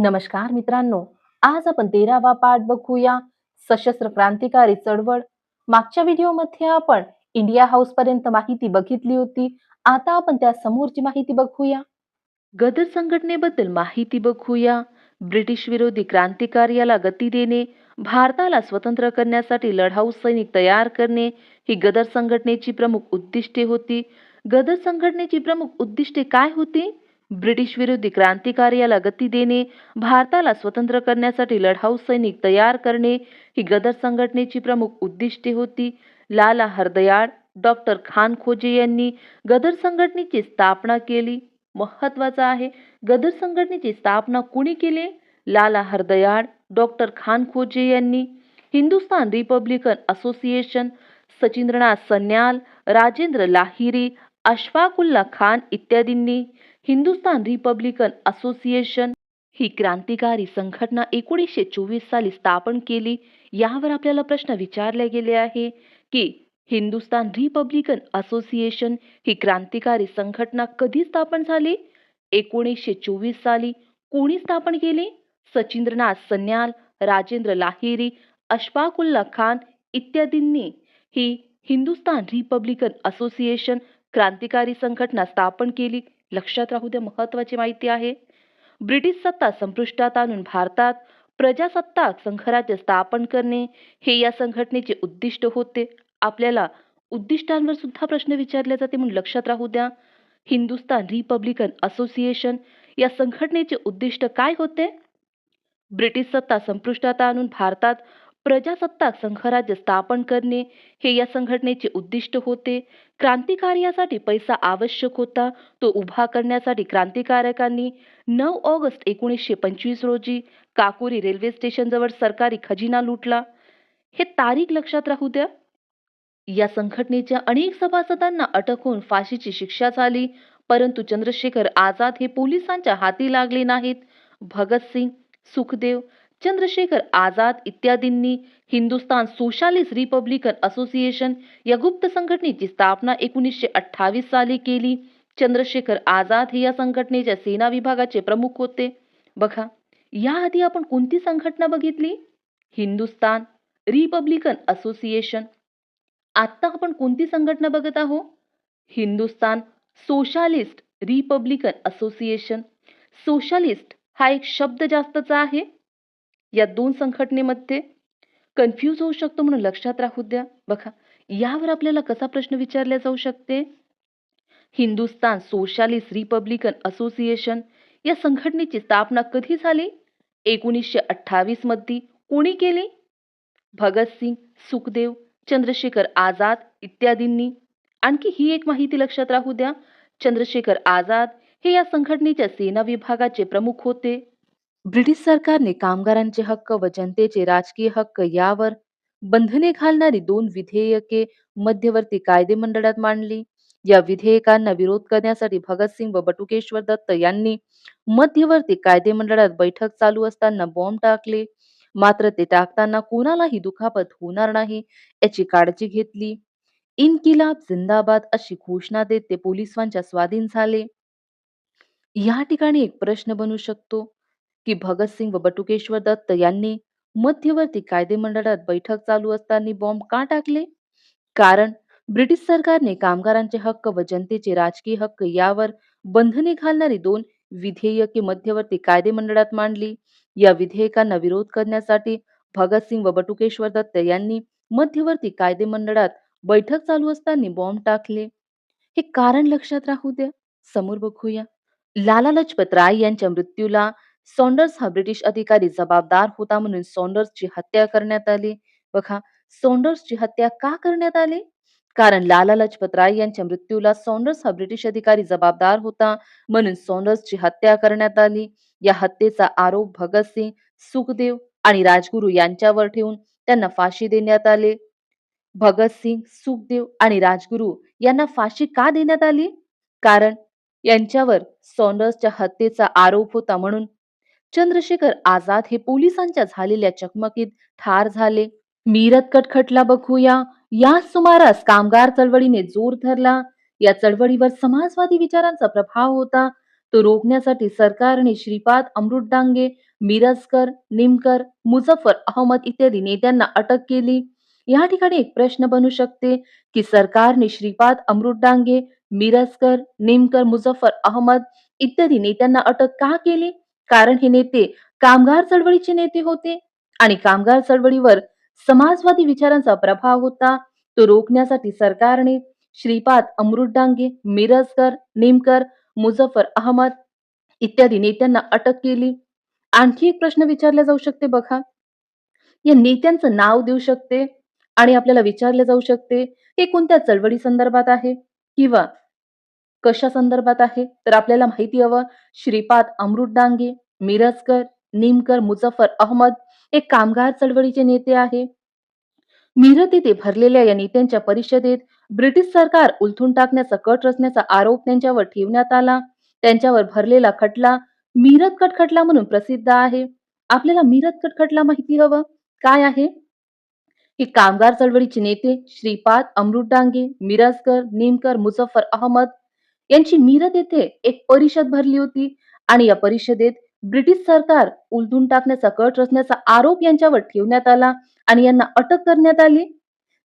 नमस्कार मित्रांनो, आज आपण 13वा पाठ बघूया. सशस्त्र क्रांतिकारी चळवळ. मागच्या व्हिडिओमध्ये आपण इंडिया हाऊस पर्यंत माहिती बघितली होती. आता आपण त्या समोरची माहिती बघूया. गदर संघटनेबद्दल माहिती बघूया. ब्रिटिश विरोधी क्रांतिकार्याला गती देणे, भारताला स्वतंत्र करण्यासाठी लढाऊ सैनिक तयार करणे ही गदर संघटनेची प्रमुख उद्दिष्टे होती. गदर संघटनेची प्रमुख उद्दिष्टे काय होती? ब्रिटिश विरोधी क्रांतिकार्याला गती देणे, भारताला स्वतंत्र करण्यासाठी लढाऊ सैनिक तयार करणे ही गदर संघटनेची प्रमुख उद्दिष्टे होती. लाला हरदयाळ, डॉक्टर खान खोजे यांनी गदर संघटनेची स्थापना केली. महत्वाचा आहे, गदर संघटनेची स्थापना कुणी केली? लाला हरदयाळ, डॉक्टर खान खोजे यांनी. हिंदुस्थान रिपब्लिकन असोसिएशन, सचिंद्रनाथ सन्याल, राजेंद्र लाहिरी, अशफाकुल्ला खान इत्यादींनी हिंदुस्थान रिपब्लिकन असोसिएशन ही क्रांतिकारी संघटना 1924 साली स्थापन केली. यावर आपल्याला प्रश्न विचारले गेले आहे की हिंदुस्थान रिपब्लिकन असोसिएशन ही क्रांतिकारी संघटना कधी स्थापन झाली? 1924 साली. कोणी स्थापन केली? सचिंद्रनाथ सन्याल, राजेंद्र लाहिरी, अशफाकुल्ला खान इत्यादींनी ही हिंदुस्थान रिपब्लिकन असोसिएशन क्रांतिकारी संघटना स्थापन केली. लक्षात राहू द्या, महत्वाची माहिती आहे. ब्रिटिश सत्ता संपुष्टात आणून भारतात प्रजासत्ताक संघराज्य स्थापन करणे हे या संघटनेचे उद्दिष्ट होते. आपल्याला उद्दिष्टांवर सुद्धा प्रश्न विचारले जाते, म्हणून लक्षात राहू द्या. हिंदुस्थान रिपब्लिकन असोसिएशन या संघटनेचे उद्दिष्ट काय होते? ब्रिटिश सत्ता संपुष्टात आणून भारतात प्रजासत्ताक संघराज्य स्थापन करणे हे या संघटनेचे उद्दिष्ट होते. क्रांतिकार्यासाठी पैसा आवश्यक होता. तो उभा करण्यासाठी क्रांतिकारकांनी 9 ऑगस्ट 1925 रोजी काकोरी रेल्वे स्टेशन जवळ सरकारी खजिना लुटला. हे तारीख लक्षात राहू द्या. या संघटनेच्या अनेक सभासदांना अटक होऊन फाशीची शिक्षा झाली, परंतु चंद्रशेखर आझाद हे पोलिसांच्या हाती लागले नाहीत. भगतसिंग, सुखदेव, चंद्रशेखर आझाद इत्यादींनी हिंदुस्थान सोशालिस्ट रिपब्लिकन असोसिएशन या गुप्त संघटनेची स्थापना 1928 साली केली. चंद्रशेखर आझाद हे या संघटनेच्या सेना विभागाचे प्रमुख होते. बघा, याआधी आपण कोणती संघटना बघितली? Hindustan republican association. आता आपण कोणती संघटना बघत आहोत? Hindustan socialist republican association. Socialist हा एक शब्द जास्तचा आहे या दोन संघटनेमध्ये. कन्फ्यूज होऊ शकतो, म्हणून लक्षात राहू द्या. बघा, यावर आपल्याला कसा प्रश्न विचारला जाऊ शकते? हिंदुस्थान सोशालिस्ट रिपब्लिकन असोसिएशन या संघटनेची स्थापना कधी झाली? 1928 मध्ये. कोणी केली? भगतसिंग, सुखदेव, चंद्रशेखर आझाद इत्यादींनी. आणखी ही एक माहिती लक्षात राहू द्या. चंद्रशेखर आझाद हे या संघटनेच्या सेना विभागाचे प्रमुख होते. ब्रिटिश सरकारने कामगारांचे हक्क व जनतेचे राजकीय हक्क यावर बंधने घालणारी 2 विधेयके मध्यवर्ती कायदेमंडळात मांडली. या विधेयकांना विरोध करण्यासाठी भगतसिंग व बटुकेश्वर दत्त यांनी मध्यवर्ती कायदेमंडळात बैठक चालू असताना बॉम्ब टाकले. मात्र ते टाकताना कोणालाही दुखापत होणार नाही याची काळजी घेतली. इन्किलाब जिंदाबाद अशी घोषणा देत ते पोलिसांच्या स्वाधीन झाले. या ठिकाणी एक प्रश्न बनू शकतो की भगतसिंग व बटुकेश्वर दत्त यांनी मध्यवर्ती कायदेमंडळात बैठक चालू असताना बॉम्ब का टाकले? कारण ब्रिटिश सरकारने कामगारांचे हक्क व जनतेचे राजकीय हक्क यावर बंधने घालणारी 2 विधेयके मध्यवर्ती कायदेमंडळात मांडली. या विधेयकांना विरोध करण्यासाठी भगतसिंग व बटुकेश्वर दत्त यांनी मध्यवर्ती कायदेमंडळात बैठक चालू असताना बॉम्ब टाकले. हे कारण लक्षात राहू द्या. समोर बघूया. लाला लजपत राय यांच्या मृत्यूला सॉन्डर्स हा ब्रिटिश अधिकारी जबाबदार होता, म्हणून सॉन्डर्सची हत्या करण्यात आली. बघा, सॉन्डर्सची हत्या का करण्यात आली? कारण लाला लजपत राय यांच्या मृत्यूला सॉन्डर्स हा ब्रिटिश अधिकारी जबाबदार होता, म्हणून सॉन्डर्सची हत्या करण्यात आली. या हत्येचा आरोप भगतसिंग, सुखदेव आणि राजगुरू यांच्यावर ठेवून त्यांना फाशी देण्यात आले. भगतसिंग, सुखदेव आणि राजगुरू यांना फाशी का देण्यात आली? कारण यांच्यावर सॉन्डर्सच्या हत्येचा आरोप होता, म्हणून. चंद्रशेखर आझाद हे पोलिसांच्या झालेल्या चकमकीत ठार झाले. मीरत कट खटला बघूया. या सुमारास कामगार चळवळीने जोर धरला. या चळवळीवर समाजवादी विचारांचा प्रभाव होता. तो रोखण्यासाठी सरकारने श्रीपाद अमृत डांगे मिरजकर, निमकर, मुझफ्फर अहमद इत्यादी नेत्यांना अटक केली. या ठिकाणी एक प्रश्न बनू शकते की सरकारने श्रीपाद अमृत डांगे, मिरजकर, निमकर, मुझफ्फर अहमद इत्यादी नेत्यांना अटक का केली? कारण हे नेते कामगार चळवळीचे नेते होते आणि कामगार चळवळीवर समाजवादी विचारांचा प्रभाव होता. तो रोखण्यासाठी सरकारने श्रीपाद अमृत डांगे, मिरजकर, निमकर, मुझफ्फर अहमद इत्यादी नेत्यांना अटक केली. आणखी एक प्रश्न विचारला जाऊ शकते बघा. या नेत्यांचं नाव देऊ शकते आणि आपल्याला विचारले जाऊ शकते, हे कोणत्या चळवळी संदर्भात आहे किंवा कशा संदर्भात आहे? तर आपल्याला माहिती हवं, श्रीपाद अमृत डांगे, मिरजकर, निमकर, मुझफ्फर अहमद हे कामगार चळवळीचे नेते आहे. मिरज येथे भरलेल्या या नेत्यांच्या परिषदेत ब्रिटिश सरकार उलथून टाकण्याचा कट रचण्याचा आरोप त्यांच्यावर ठेवण्यात आला. त्यांच्यावर भरलेला खटला मिरज कट खटला म्हणून प्रसिद्ध आहे. आपल्याला मिरज कट खटला माहिती हवं काय आहे? हे कामगार चळवळीचे नेते श्रीपाद अमृत डांगे, मिरजकर, निमकर, मुझफ्फर अहमद यांची मिरज येथे एक परिषद भरली होती आणि या परिषदेत ब्रिटिश सरकार उलथून टाकण्याचा कट रचण्याचा आरोप यांच्यावर ठेवण्यात आला आणि यांना अटक करण्यात आली.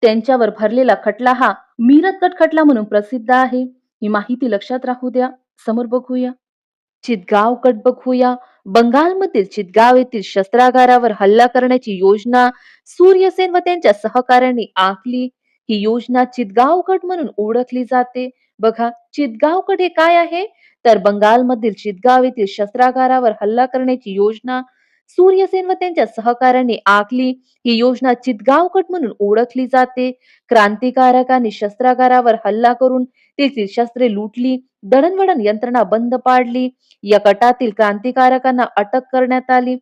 त्यांच्यावर भरलेला खटला हा मिरज कट खटला म्हणून प्रसिद्ध आहे. ही माहिती लक्षात राहू द्या. समोर बघूया. चितगाव कट बघूया. बंगालमधील चितगाव येथील शस्त्रागारावर हल्ला करण्याची योजना सूर्यसेन व त्यांच्या सहकाऱ्यांनी आखली. ही योजना चितगाव कट म्हणून ओळखली जाते. बघा, चितगाव कट हे काय आहे? तर बंगालमधील चितगाव येथील शस्त्रागारावर हल्ला करण्याची योजना सूर्यसेन व त्यांच्या सहकाऱ्यांनी आखली. ही योजना चितगाव कट म्हणून ओळखली जाते. क्रांतिकारकांनी शस्त्रागारावर हल्ला करून तेथील शस्त्रे लुटली, दळणवळण यंत्रणा बंद पाडली. या गटातील क्रांतिकारकांना अटक करण्यात आली.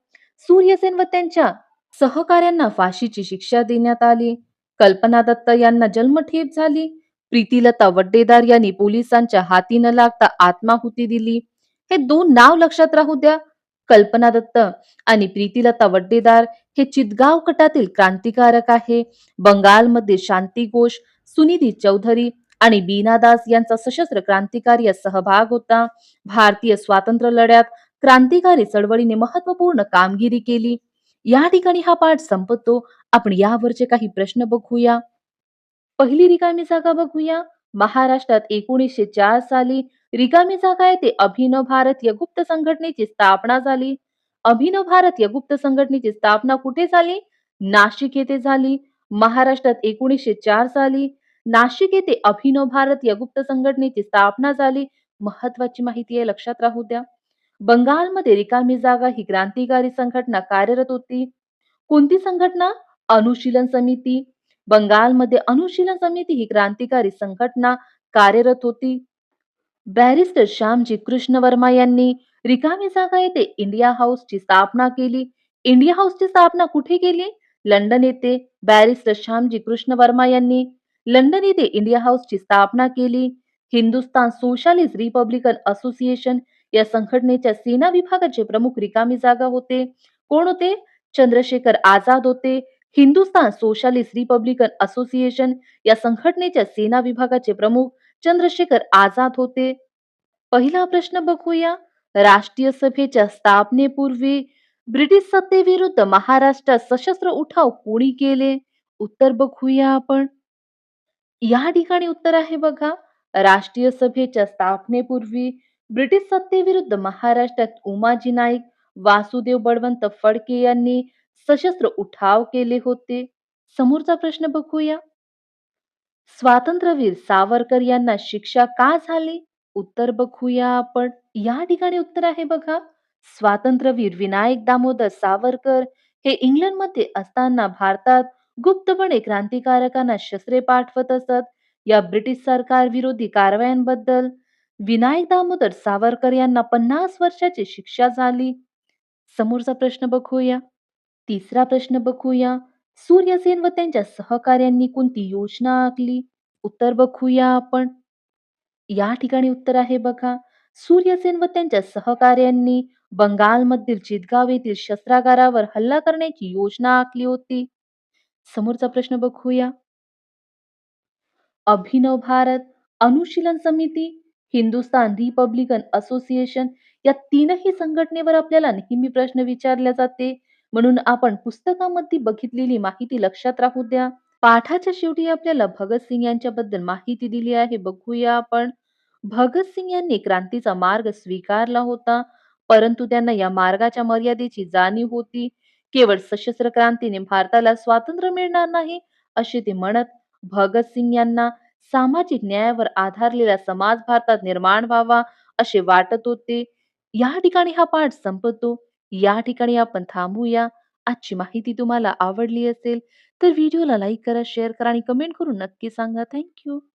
सूर्यसेन व त्यांच्या सहकाऱ्यांना फाशीची शिक्षा देण्यात आली. कल्पना दत्त यांना जन्मठेप झाली. प्रीतिलता वड्डेदार यांनी पोलिसांच्या हाती न लागता आत्माहुती दिली. हे दोन नाव लक्षात राहू द्या. कल्पना दत्त आणि प्रीतिलता वड्डेदार हे चितगाव कटातील क्रांतिकारक आहे. बंगालमध्ये शांती घोष, सुनिधी चौधरी आणि बीना दास यांचा सशस्त्र क्रांतिकारी यात सहभाग होता. भारतीय स्वातंत्र्य लढ्यात क्रांतिकारी चळवळीने महत्वपूर्ण कामगिरी केली. या ठिकाणी हा पाठ संपतो. आपण यावरचे काही प्रश्न बघूया. पहिली रिकामी जागा बघूया. महाराष्ट्रात 1904 साली रिकामी जागा येथे अभिनव भारतीय गुप्त संघटनेची स्थापना झाली. अभिनव भारतीय गुप्त संघटनेची स्थापना कुठे झाली? नाशिक येथे झाली. महाराष्ट्रात 1904 साली नाशिक येथे अभिनव भारतीय गुप्त संघटनेची स्थापना झाली. महत्वाची माहिती आहे, लक्षात राहू द्या. बंगालमध्ये रिकामी जागा ही क्रांतिकारी संघटना कार्यरत होती. कोणती संघटना? अनुशीलन समिती. बंगालमध्ये अनुशीलन समिती ही क्रांतिकारी संघटना कार्यरत होती. बॅरिस्टर श्यामजी कृष्ण वर्मा यांनी रिकामी जागा येथे इंडिया हाऊसची स्थापना केली. इंडिया हाऊसची स्थापना कुठे केली? लंडन येथे. बॅरिस्टर श्यामजी कृष्ण वर्मा यांनी लंडन येथे इंडिया हाऊसची स्थापना केली. हिंदुस्तान सोशालिस्ट रिपब्लिकन असोसिएशन या संघटनेच्या सेना विभागाचे प्रमुख रिकामी जागा होते. कोण होते? चंद्रशेखर आझाद होते. हिंदुस्तान सोशालिस्ट रिपब्लिकन असोसिएशन या संघटनेच्या सेना विभागाचे प्रमुख चंद्रशेखर आझाद होते. पहिला प्रश्न बघूया. राष्ट्रीय सभेच्या स्थापनेपूर्वी ब्रिटिश सत्तेविरुद्ध महाराष्ट्रात सशस्त्र उठाव कोणी केले? उत्तर बघूया आपण. या ठिकाणी उत्तर आहे बघा. राष्ट्रीय सभेच्या स्थापनेपूर्वी ब्रिटिश सत्तेविरुद्ध महाराष्ट्रात उमाजी नाईक, वासुदेव बळवंत फडके यांनी सशस्त्र उठाव केले होते. समोरचा प्रश्न बघूया. स्वातंत्र्यवीर सावरकर यांना शिक्षा का झाली? उत्तर बघूया आपण. या ठिकाणी उत्तर आहे बघा. स्वातंत्र्यवीर विनायक दामोदर सावरकर हे इंग्लंडमध्ये असताना भारतात गुप्तपणे क्रांतिकारकांना शस्त्रे पाठवत असत. या ब्रिटिश सरकार विरोधी कारवायांबद्दल विनायक दामोदर सावरकर यांना 50 वर्षाची शिक्षा झाली. समोरचा प्रश्न बघूया. तिसरा प्रश्न बघूया. सूर्यसेन व त्यांच्या सहकाऱ्यांनी कोणती योजना आखली? उत्तर बघूया आपण. या ठिकाणी उत्तर आहे बघा. सूर्यसेन व त्यांच्या सहकाऱ्यांनी बंगालमधील चितगाव येथील शस्त्रागारावर हल्ला करण्याची योजना आखली होती. समोरचा प्रश्न बघूया. अभिनव भारत, अनुशीलन समिती, हिंदुस्तान रिपब्लिकन असोसिएशन या तीनही संघटनेवर आपल्याला नेहमी प्रश्न विचारले जाते. म्हणून आपण पुस्तकामध्ये बघितलेली माहिती लक्षात राहू द्या. पाठाच्या शेवटी आपल्याला भगतसिंग यांच्याबद्दल माहिती दिली आहे. बघूया आपण. भगतसिंग यांनी क्रांतीचा मार्ग स्वीकारला होता, परंतु त्यांना या मार्गाच्या मर्यादेची जाणीव होती. केवळ सशस्त्र क्रांतीने भारताला स्वातंत्र्य मिळणार नाही, असे ते म्हणत. भगतसिंग यांना सामाजिक न्यायावर आधारलेला समाज भारतात निर्माण व्हावा, असे वाटत होते. या ठिकाणी हा पाठ संपतो. या ठिकाणी आपण थांबूया. आजची माहिती तुम्हाला आवडली असेल तर व्हिडिओला लाईक करा, शेअर करा आणि कमेंट करून नक्की सांगा. थँक